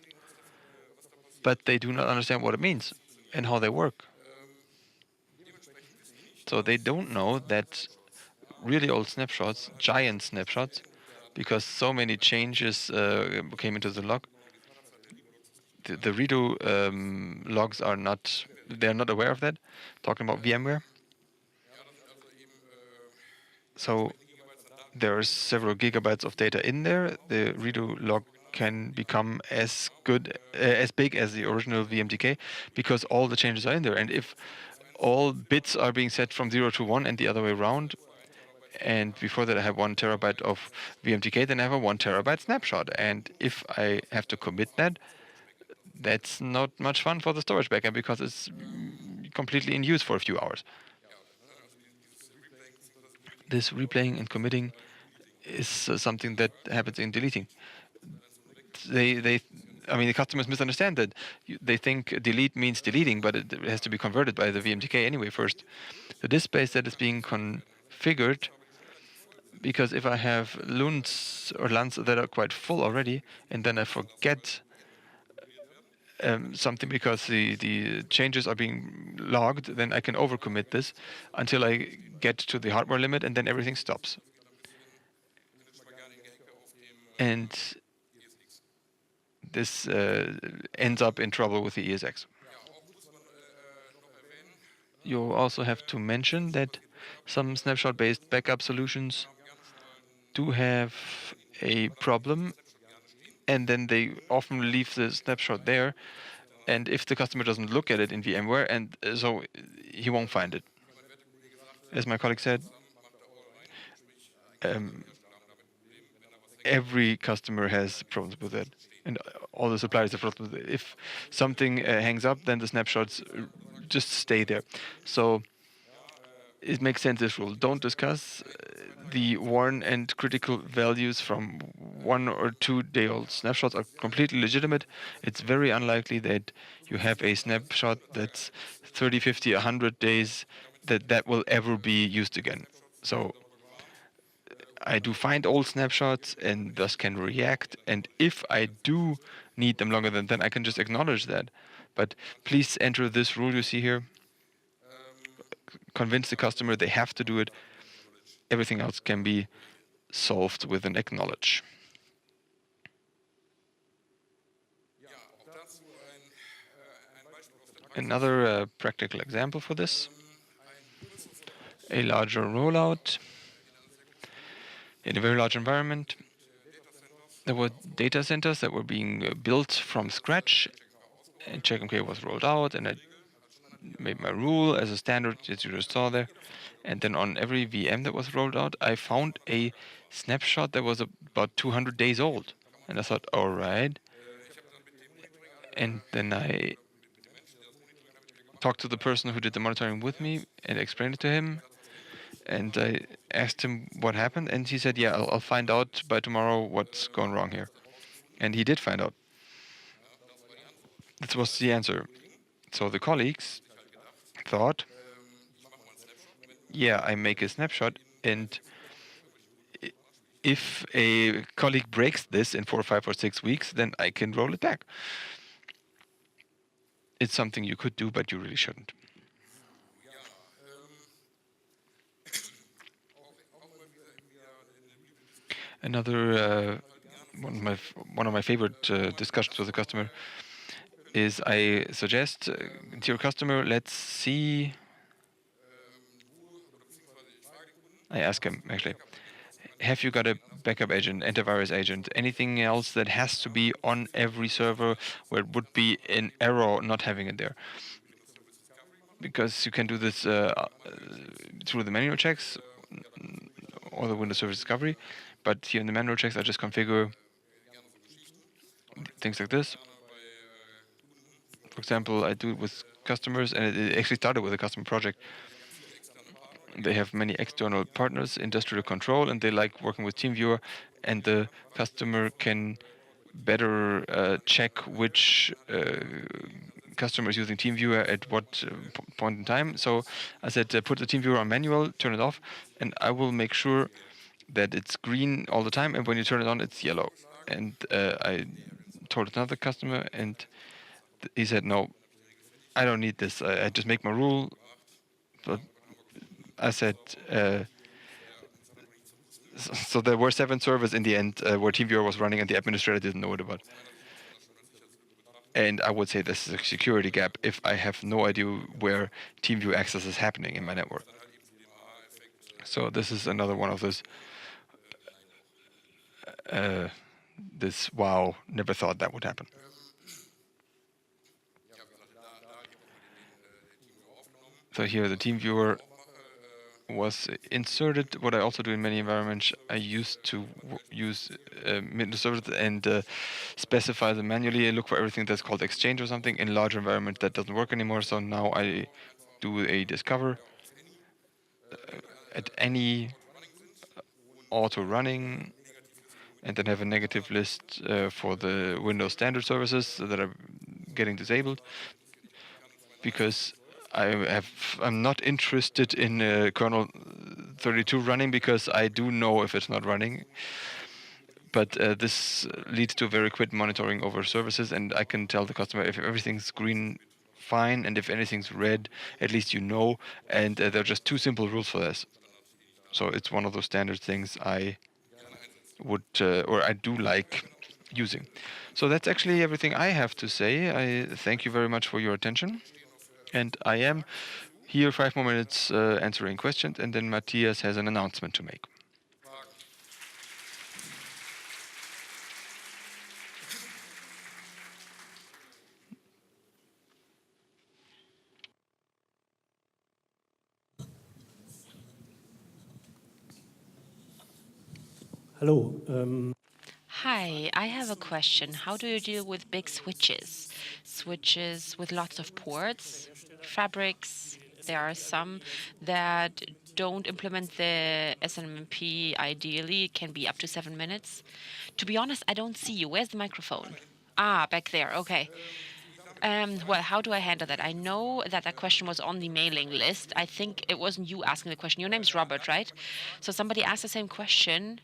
but they do not understand what it means and how they work. So they don't know that really old snapshots, giant snapshots, because so many changes came into the log. The redo logs are not, they're not aware of that, talking about VMware. So there are several gigabytes of data in there. The redo log can become as good, as big as the original VMTK, because all the changes are in there. And if all bits are being set from 0 to 1 and the other way around, and before that I have 1 terabyte of VMTK, then I have a 1 terabyte snapshot. And if I have to commit that, that's not much fun for the storage backup, because it's completely in use for a few hours. This replaying and committing is something that happens in deleting. I mean, the customers misunderstand that. They think delete means deleting, but it has to be converted by the VMTK anyway first. The disk space that is being configured, because if I have LUNs or LANs that are quite full already, and then I forget something because the changes are being logged, then I can overcommit this until I get to the hardware limit, and then everything stops. And this ends up in trouble with the ESX. You also have to mention that some snapshot-based backup solutions do have a problem, and then they often leave the snapshot there. And if the customer doesn't look at it in VMware, and so he won't find it. As my colleague said, every customer has problems with that, and all the suppliers have problems with it. If something hangs up, then the snapshots just stay there. So it makes sense, this rule. Don't discuss the worn and critical values from 1 or 2 day old snapshots are completely legitimate. It's very unlikely that you have a snapshot that's 30, 50, 100 days that will ever be used again. So I do find old snapshots and thus can react. And if I do need them longer than then, I can just acknowledge that. But please enter this rule you see here. Convince the customer they have to do it. Everything else can be solved with an acknowledge. Another practical example for this, a larger rollout in a very large environment. There were data centers that were being built from scratch, and CheckMK was rolled out, and I made my rule as a standard that you just saw there. And then on every VM that was rolled out, I found a snapshot that was about 200 days old. And I thought, all right. And then I talked to the person who did the monitoring with me and explained it to him. And I asked him what happened, and he said, "Yeah, I'll find out by tomorrow what's gone wrong here." And he did find out. That was the answer. So the colleagues thought, yeah, I make a snapshot, and if a colleague breaks this in 4, 5, or 6 weeks, then I can roll it back. It's something you could do, but you really shouldn't. Another one of my favorite discussions with a customer is I suggest to your customer, let's see. I ask him actually, have you got a backup agent, antivirus agent, anything else that has to be on every server where it would be an error not having it there? Because you can do this through the manual checks or the Windows Service Discovery, but here in the manual checks, I just configure things like this. For example, I do it with customers, and it actually started with a customer project. They have many external partners, industrial control, and they like working with TeamViewer, and the customer can better check which customer is using TeamViewer at what point in time. So I said, put the TeamViewer on manual, turn it off, and I will make sure that it's green all the time, and when you turn it on, it's yellow. And I told another customer, and he said, no, I don't need this. I just make my rule. But I said, so there were 7 servers in the end where TeamViewer was running, and the administrator didn't know it about. And I would say this is a security gap if I have no idea where TeamViewer access is happening in my network. So this is another one of those. This wow, never thought that would happen. So here the TeamViewer was inserted. What I also do in many environments, I used to use Windows Server and specify them manually. I look for everything that's called Exchange or something. In larger environments, that doesn't work anymore. So now I do a discover at any auto running, and then have a negative list for the Windows standard services that are getting disabled, because I'm not interested in kernel 32 running, because I do know if it's not running. But this leads to very quick monitoring over services, and I can tell the customer if everything's green, fine, and if anything's red, at least you know. And there are just 2 simple rules for this. So it's one of those standard things I would or I do like using. So that's actually everything I have to say. I thank you very much for your attention, and I am here 5 more minutes answering questions, and then Matthias has an announcement to make. Hello. Hi, I have a question. How do you deal with big switches? Switches with lots of ports, fabrics. There are some that don't implement the SNMP ideally. It can be up to 7 minutes. To be honest, I don't see you. Where's the microphone? Ah, back there. Okay. Well, how do I handle that? I know that that question was on the mailing list. I think it wasn't you asking the question. Your name's Robert, right? So somebody asked the same question.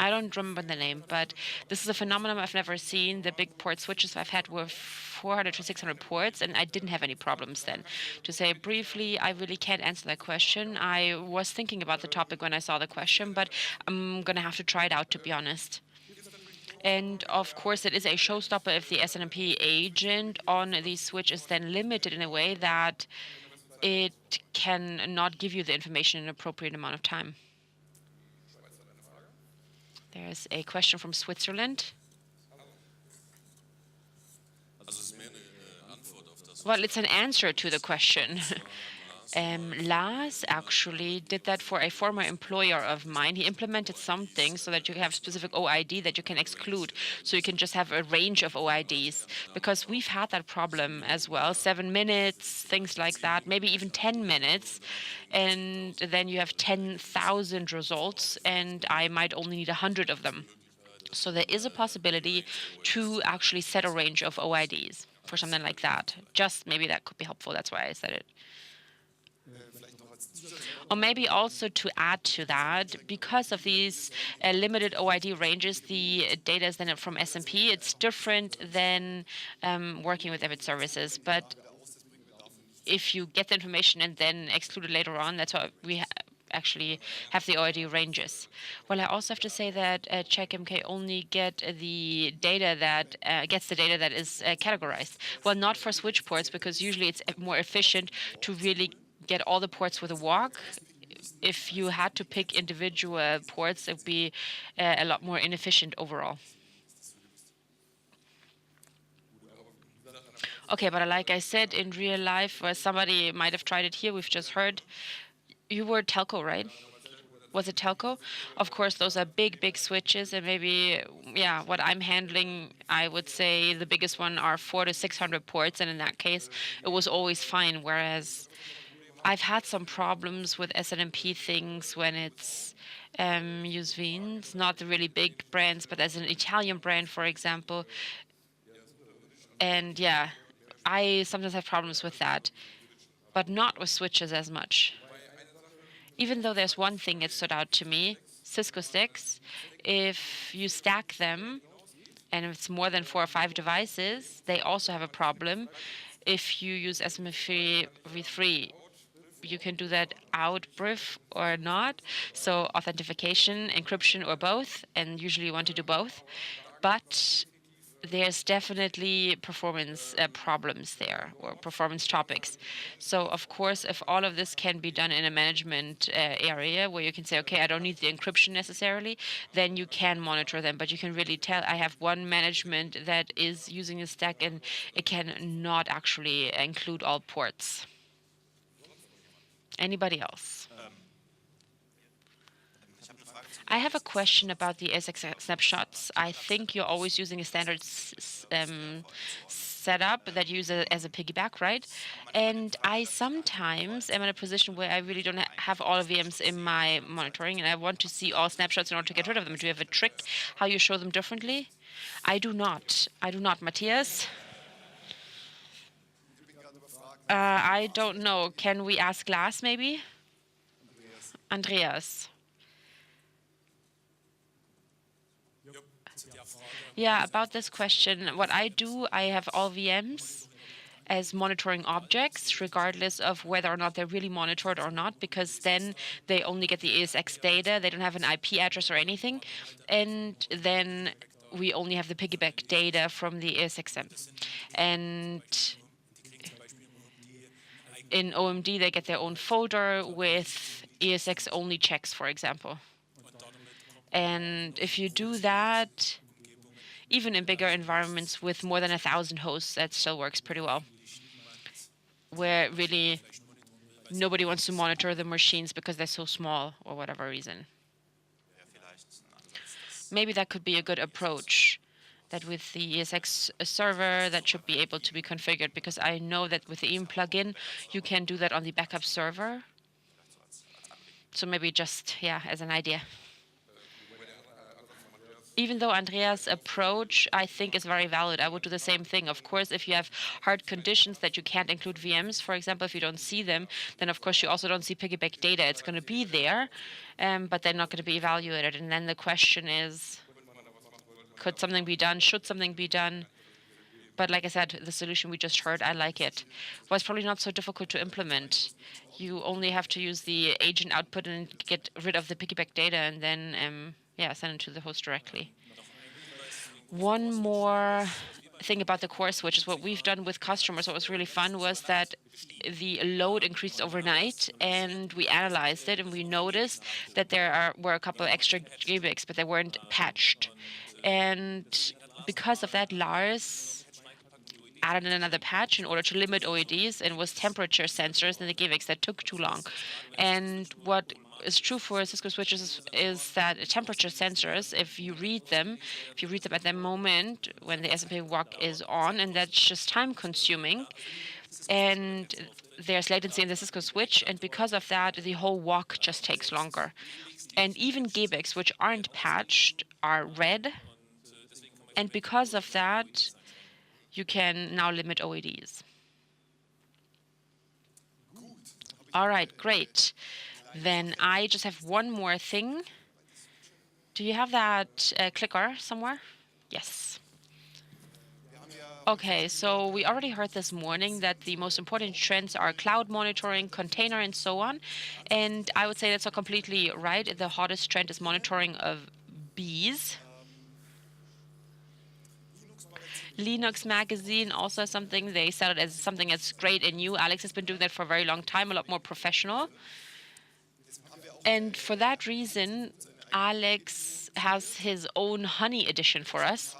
I don't remember the name, but this is a phenomenon I've never seen. The big port switches I've had were 400 to 600 ports, and I didn't have any problems then. To say briefly, I really can't answer that question. I was thinking about the topic when I saw the question, but I'm going to have to try it out, to be honest. And of course, it is a showstopper if the SNMP agent on the switch is then limited in a way that it can not give you the information in an appropriate amount of time. There's a question from Switzerland. Well, it's an answer to the question. Lars actually did that for a former employer of mine. He implemented something so that you have specific OID that you can exclude. So you can just have a range of OIDs. Because we've had that problem as well. 7 minutes, things like that, maybe even 10 minutes. And then you have 10,000 results, and I might only need 100 of them. So there is a possibility to actually set a range of OIDs for something like that. Just maybe that could be helpful. That's why I said it. Or maybe also to add to that, because of these limited OID ranges, the data is then from SMP. It's different than working with EBIT services. But if you get the information and then exclude it later on, that's why we actually have the OID ranges. Well, I also have to say that CheckMK only gets the data that is categorized. Well, not for switch ports, because usually it's more efficient to really get all the ports with a walk. If you had to pick individual ports, it would be a lot more inefficient overall. Okay, but like I said, in real life, somebody might have tried it here. We've just heard. You were telco, right? Was it telco? Of course, those are big, big switches, and maybe, yeah, what I'm handling, I would say the biggest one are 400 to 600 ports, and in that case, it was always fine. Whereas I've had some problems with SNMP things when it's USVs, not the really big brands, but as an Italian brand, for example. And yeah, I sometimes have problems with that, but not with switches as much. Even though there's one thing that stood out to me, Cisco sticks, if you stack them, and if it's more than 4 or 5 devices, they also have a problem. If you use SMF3 v3, you can do that out brief or not. So authentication, encryption, or both, and usually you want to do both. But there's definitely performance problems there, or performance topics. So of course, if all of this can be done in a management area where you can say, okay, I don't need the encryption necessarily, then you can monitor them. But you can really tell, I have one management that is using a stack and it can not actually include all ports. Anybody else? I have a question about the ASX snapshots. I think you're always using a standard setup that you use as a piggyback, right? And I sometimes am in a position where I really don't have all VMs in my monitoring, and I want to see all snapshots in order to get rid of them. Do you have a trick how you show them differently? I do not. I do not. Matthias? I don't know. Can we ask Lars, maybe? Andreas. Yeah, about this question, what I do, I have all VMs as monitoring objects, regardless of whether or not they're really monitored or not, because then they only get the ASX data. They don't have an IP address or anything. And then we only have the piggyback data from the ASXM. And in OMD, they get their own folder with ESX-only checks, for example. And if you do that, even in bigger environments with more than 1,000 hosts, that still works pretty well, where really nobody wants to monitor the machines because they're so small or whatever reason. Maybe that could be a good approach, that with the ESX server, that should be able to be configured, because I know that with the EAM plugin, you can do that on the backup server. So maybe just, yeah, as an idea. Even though Andreas' approach, I think, is very valid, I would do the same thing. Of course, if you have hard conditions that you can't include VMs, for example, if you don't see them, then of course you also don't see piggyback data. It's going to be there, but they're not going to be evaluated. And then the question is, could something be done? Should something be done? But like I said, the solution we just heard, I like it. Well, it's probably not so difficult to implement. You only have to use the agent output and get rid of the piggyback data, and then yeah, send it to the host directly. One more thing about the core switch is what we've done with customers. What was really fun was that the load increased overnight, and we analyzed it, and we noticed that there were a couple of extra gigabytes, but they weren't patched. And because of that, Lars added in another patch in order to limit OEDs, and it was temperature sensors in the GVX that took too long. And what is true for Cisco switches is that temperature sensors, if you read them at the moment when the SMP walk is on, and that's just time consuming, and there's latency in the Cisco switch, and because of that, the whole walk just takes longer. And even GBICs, which aren't patched, are red, and because of that, you can now limit OEDs. All right, great. Then I just have one more thing. Do you have that clicker somewhere? Yes. Okay, so we already heard this morning that the most important trends are cloud monitoring, container, and so on. And I would say that's not completely right. The hottest trend is monitoring of bees. Linux Magazine also has something. They sell it as something that's great and new. Alex has been doing that for a very long time, a lot more professional. And for that reason, Alex has his own honey edition for us,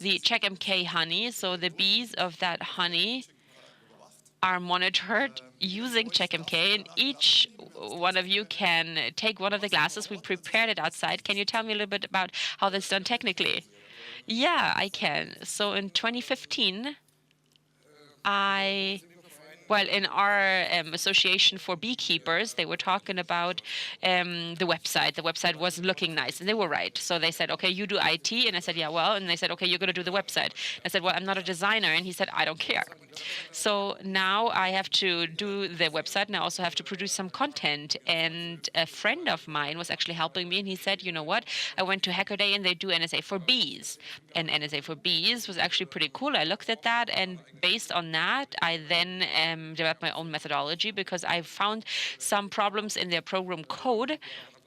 the CheckMK honey. So the bees of that honey are monitored using CheckMK, and each one of you can take one of the glasses. We prepared it outside. Can you tell me a little bit about how that's done technically? Yeah, I can. So in 2015, in our association for beekeepers, they were talking about the website. The website wasn't looking nice, and they were right. So they said, okay, you do IT. And I said, yeah, well. And they said, okay, you're going to do the website. I said, well, I'm not a designer. And he said, I don't care. So now I have to do the website, and I also have to produce some content. And a friend of mine was actually helping me, and he said, you know what? I went to Hacker Day, and they do NSA for bees. And NSA for bees was actually pretty cool. I looked at that, and based on that, I then developed my own methodology because I found some problems in their program code.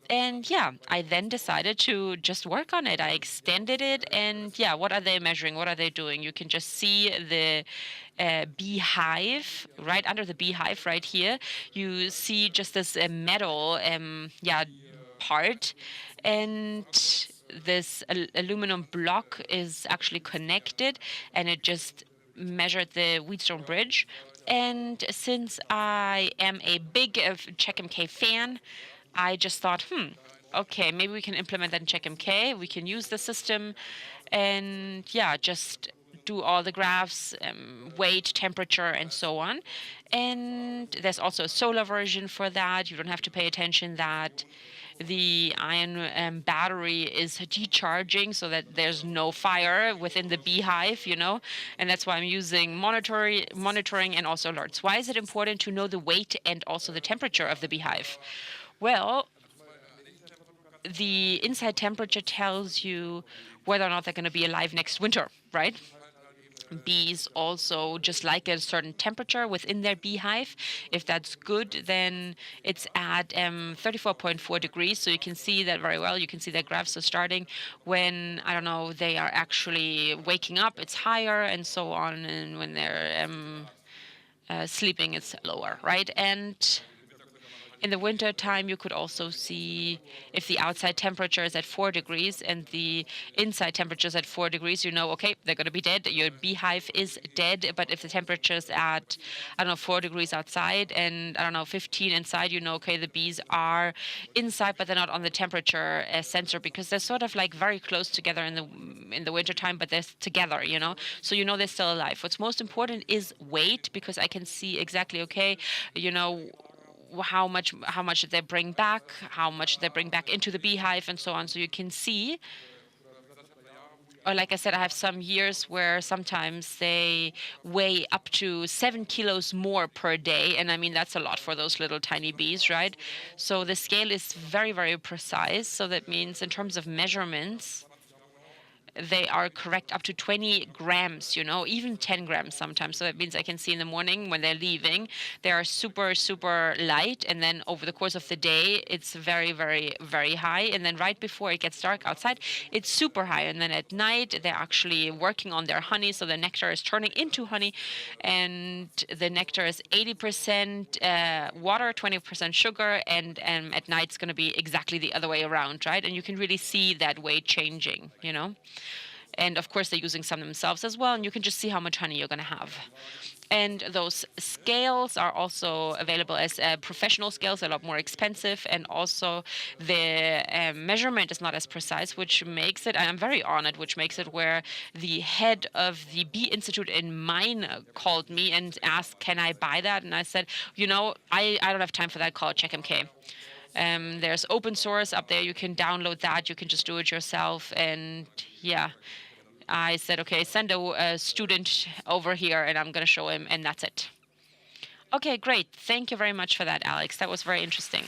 And yeah, I then decided to just work on it. I extended it, and yeah, what are they measuring? What are they doing? You can just see the beehive right under the beehive right here. You see just this metal, part, and this aluminum block is actually connected, and it just measured the Wheatstone bridge. And since I am a big CheckMK fan, I just thought, okay, maybe we can implement that in CheckMK. We can use the system and, yeah, just do all the graphs, weight, temperature, and so on. And there's also a solar version for that. You don't have to pay attention that the ion battery is decharging so that there's no fire within the beehive, and that's why I'm using monitoring and also alerts. Why is it important to know the weight and also the temperature of the beehive? Well, the inside temperature tells you whether or not they're going to be alive next winter, right? Bees also just like a certain temperature within their beehive. If that's good, then it's at 34.4 degrees. So you can see that very well. You can see that graphs are starting when, I don't know, they are actually waking up, it's higher, and so on. And when they're sleeping, it's lower, right? And in the winter time, you could also see if the outside temperature is at 4 degrees and the inside temperature is at 4 degrees, okay, they're going to be dead. Your beehive is dead. But if the temperature is at, 4 degrees outside and, 15 inside, okay, the bees are inside, but they're not on the temperature sensor because they're sort of like very close together in the winter time, but they're together, so they're still alive. What's most important is weight, because I can see exactly, okay, how much did they bring back, how much they bring back into the beehive, and so on. So you can see, or like I said, I have some years where sometimes they weigh up to 7 kilos more per day. And I mean, that's a lot for those little tiny bees, right? So the scale is very, very precise. So that means in terms of measurements, they are correct up to 20 grams, even 10 grams sometimes. So that means I can see in the morning when they're leaving, they are super, super light. And then over the course of the day, it's very, very, very high. And then right before it gets dark outside, it's super high. And then at night, they're actually working on their honey. So the nectar is turning into honey. And the nectar is 80% water, 20% sugar. And at night, it's going to be exactly the other way around, right? And you can really see that weight changing, And of course, they're using some themselves as well. And you can just see how much honey you're going to have. And those scales are also available as professional scales, a lot more expensive. And also the measurement is not as precise, which makes it, and I'm very honored, which makes it where the head of the Bee Institute in Maine called me and asked, can I buy that? And I said, I don't have time for that, call CheckMK. There's open source up there. You can download that. You can just do it yourself. And yeah, I said, okay, send a student over here and I'm going to show him. And that's it. Okay, great. Thank you very much for that, Alex. That was very interesting.